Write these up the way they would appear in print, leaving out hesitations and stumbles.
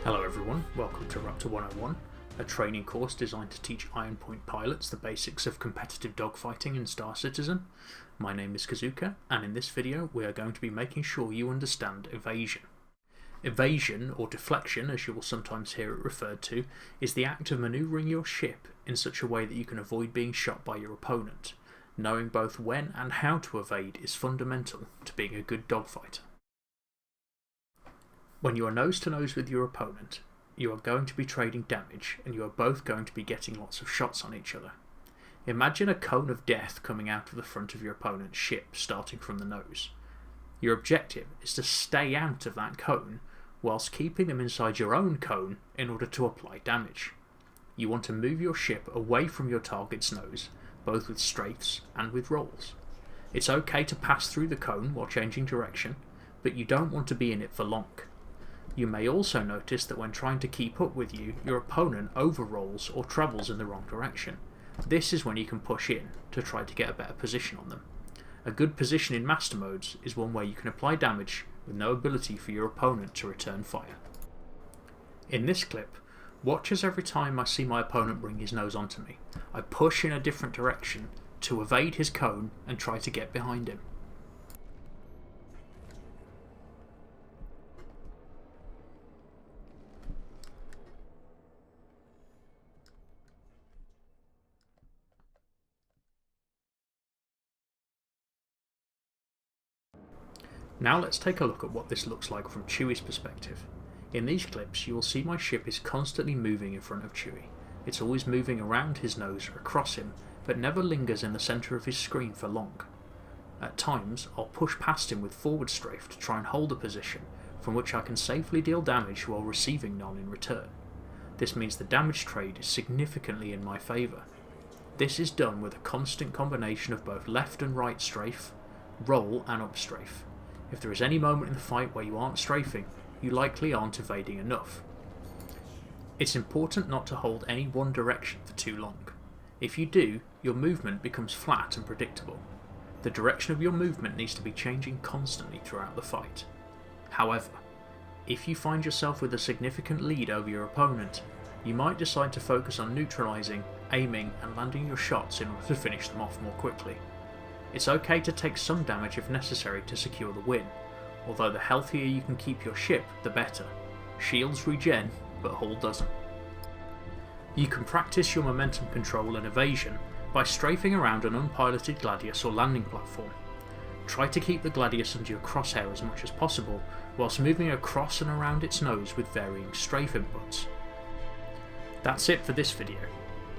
Hello everyone, welcome to Raptor 101, a training course designed to teach IronPoint pilots the basics of competitive dogfighting in Star Citizen. My name is Kazuka, and in this video we are going to be making sure you understand evasion. Evasion, or deflection as you will sometimes hear it referred to, is the act of manoeuvring your ship in such a way that you can avoid being shot by your opponent. Knowing both when and how to evade is fundamental to being a good dogfighter. When you are nose to nose with your opponent, you are going to be trading damage and you are both going to be getting lots of shots on each other. Imagine a cone of death coming out of the front of your opponent's ship, starting from the nose. Your objective is to stay out of that cone whilst keeping them inside your own cone in order to apply damage. You want to move your ship away from your target's nose, both with strafes and with rolls. It's okay to pass through the cone while changing direction, but you don't want to be in it for long. You may also notice that when trying to keep up with you, your opponent overrolls or travels in the wrong direction. This is when you can push in to try to get a better position on them. A good position in master modes is one where you can apply damage with no ability for your opponent to return fire. In this clip, watch as every time I see my opponent bring his nose onto me, I push in a different direction to evade his cone and try to get behind him. Now let's take a look at what this looks like from Chewie's perspective. In these clips you will see my ship is constantly moving in front of Chewie. It's always moving around his nose or across him, but never lingers in the centre of his screen for long. At times I'll push past him with forward strafe to try and hold a position from which I can safely deal damage while receiving none in return. This means the damage trade is significantly in my favour. This is done with a constant combination of both left and right strafe, roll and up strafe. If there is any moment in the fight where you aren't strafing, you likely aren't evading enough. It's important not to hold any one direction for too long. If you do, your movement becomes flat and predictable. The direction of your movement needs to be changing constantly throughout the fight. However, if you find yourself with a significant lead over your opponent, you might decide to focus on neutralising, aiming and landing your shots in order to finish them off more quickly. It's okay to take some damage if necessary to secure the win, although the healthier you can keep your ship, the better. Shields regen, but hull doesn't. You can practice your momentum control and evasion by strafing around an unpiloted Gladius or landing platform. Try to keep the Gladius under your crosshair as much as possible, whilst moving across and around its nose with varying strafe inputs. That's it for this video.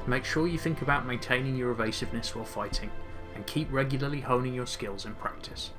Make sure you think about maintaining your evasiveness while fighting, and keep regularly honing your skills in practice.